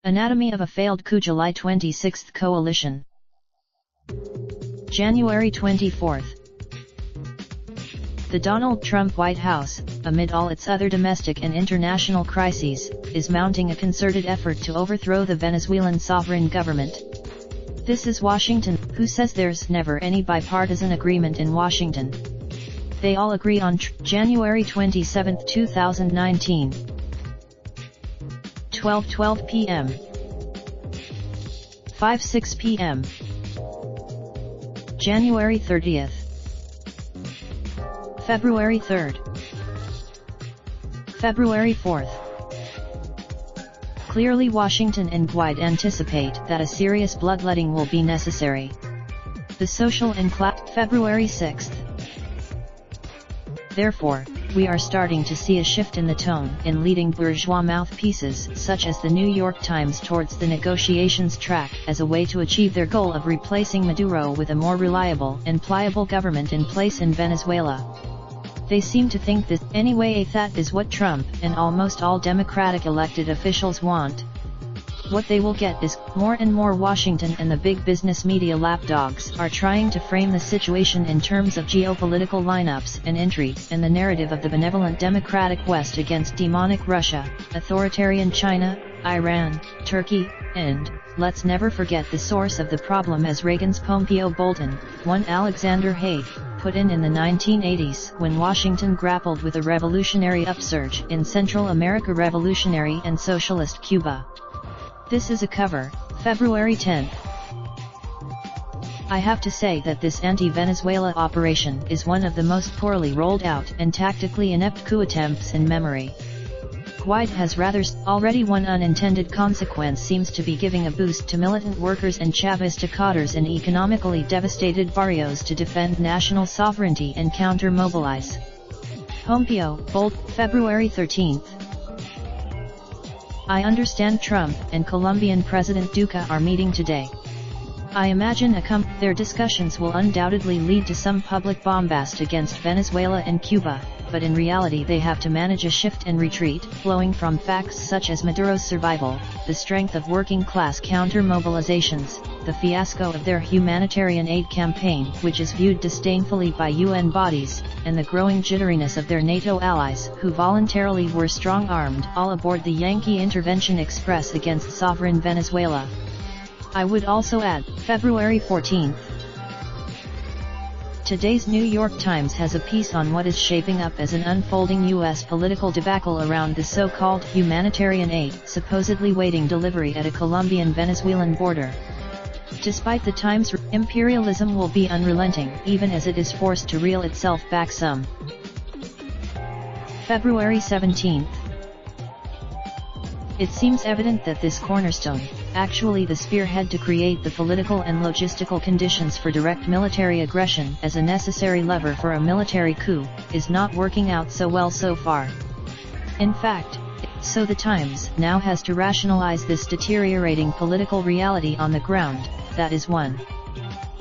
Anatomy of a failed coup. July 26 – Coalition. January 24. The Donald Trump White House, amid all its other domestic and international crises, is mounting a concerted effort to overthrow the Venezuelan sovereign government. This is Washington, who says there's never any bipartisan agreement in Washington. They all agree on January 27, 2019. 12:12 p.m. 5:06 p.m. January 30th. February 3rd. February 4th. Clearly Washington and Guaid anticipate that a serious bloodletting will be necessary. The social and February 6th. Therefore, we are starting to see a shift in the tone in leading bourgeois mouthpieces such as the New York Times towards the negotiations track as a way to achieve their goal of replacing Maduro with a more reliable and pliable government in place in Venezuela. They seem to think this anyway. That is what Trump and almost all Democratic elected officials want. What they will get is, more and more Washington and the big business media lapdogs are trying to frame the situation in terms of geopolitical lineups and intrigue, and the narrative of the benevolent democratic West against demonic Russia, authoritarian China, Iran, Turkey, and, let's never forget the source of the problem, as Reagan's Pompeo Bolton, one Alexander Haig, put in the 1980s when Washington grappled with a revolutionary upsurge in Central America, revolutionary and socialist Cuba. This is a cover, February 10th. I have to say that this anti-Venezuela operation is one of the most poorly rolled out and tactically inept coup attempts in memory. Guaid has rather already. One unintended consequence seems to be giving a boost to militant workers and Chavista cadres in economically devastated barrios to defend national sovereignty and counter-mobilize. Pompeo, Bold, February 13th. I understand Trump and Colombian President Duque are meeting today. I imagine their discussions will undoubtedly lead to some public bombast against Venezuela and Cuba, but in reality they have to manage a shift and retreat flowing from facts such as Maduro's survival, the strength of working-class counter-mobilizations, the fiasco of their humanitarian aid campaign, which is viewed disdainfully by UN bodies, and the growing jitteriness of their NATO allies, who voluntarily were strong-armed all aboard the Yankee Intervention Express against sovereign Venezuela. I would also add, February 14th. Today's New York Times has a piece on what is shaping up as an unfolding U.S. political debacle around the so-called humanitarian aid supposedly waiting delivery at a Colombian-Venezuelan border. Despite the Times' imperialism will be unrelenting, even as it is forced to reel itself back some. February 17th. It seems evident that this cornerstone, actually the spearhead to create the political and logistical conditions for direct military aggression as a necessary lever for a military coup, is not working out so well so far. In fact, so the Times now has to rationalize this deteriorating political reality on the ground. That is 1.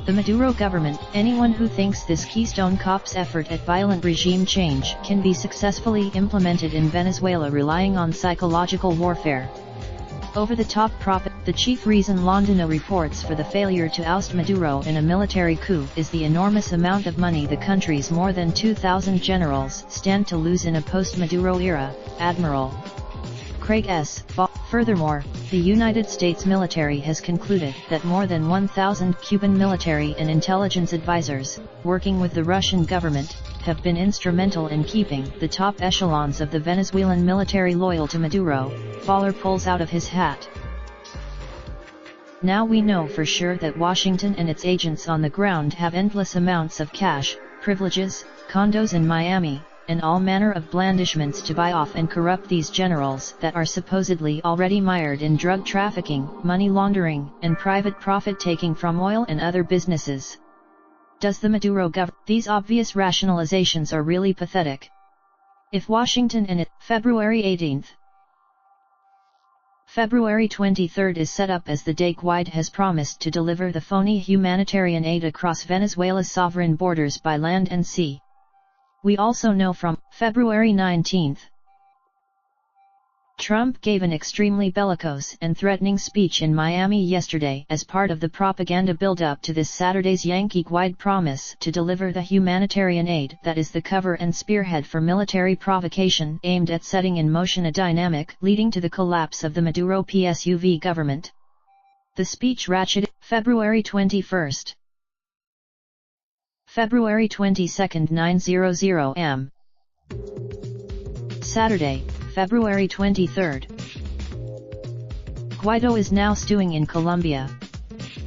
The Maduro government. Anyone who thinks this Keystone Cops effort at violent regime change can be successfully implemented in Venezuela relying on psychological warfare. Over-the-top profit. The chief reason Londino reports for the failure to oust Maduro in a military coup is the enormous amount of money the country's more than 2,000 generals stand to lose in a post-Maduro era, Admiral Craig S. Furthermore, the United States military has concluded that more than 1,000 Cuban military and intelligence advisors, working with the Russian government, have been instrumental in keeping the top echelons of the Venezuelan military loyal to Maduro. Fowler pulls out of his hat. Now we know for sure that Washington and its agents on the ground have endless amounts of cash, privileges, condos in Miami, and all manner of blandishments to buy off and corrupt these generals that are supposedly already mired in drug trafficking, money laundering, and private profit-taking from oil and other businesses. Does the Maduro government? These obvious rationalizations are really pathetic. If Washington and it, February 18th. February 23rd is set up as the day Guaid has promised to deliver the phony humanitarian aid across Venezuela's sovereign borders by land and sea. We also know from February 19th Trump gave an extremely bellicose and threatening speech in Miami yesterday as part of the propaganda build-up to this Saturday's Yankee-wide promise to deliver the humanitarian aid that is the cover and spearhead for military provocation aimed at setting in motion a dynamic leading to the collapse of the Maduro PSUV government. The speech ratcheted February 21. February 22, 9:00 am. Saturday, February 23. Guaido is now stewing in Colombia.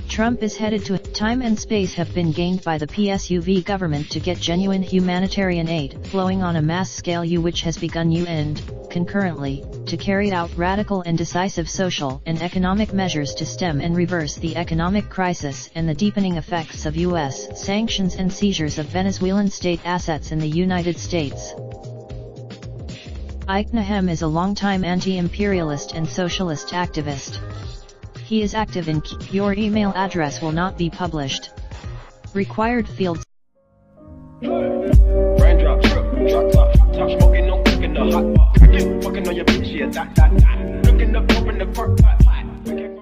Trump is headed to time and space have been gained by the PSUV government to get genuine humanitarian aid flowing on a mass scale which has begun and, concurrently, to carry out radical and decisive social and economic measures to stem and reverse the economic crisis and the deepening effects of U.S. sanctions and seizures of Venezuelan state assets in the United States. Ike Nahem is a longtime anti-imperialist and socialist activist. He is active in Your email address will not be published. Required fields. Raindrop, drop top, smoking, no cooking the hot pot. Fucking on your bitch, yeah, that. Looking up, open the park pot.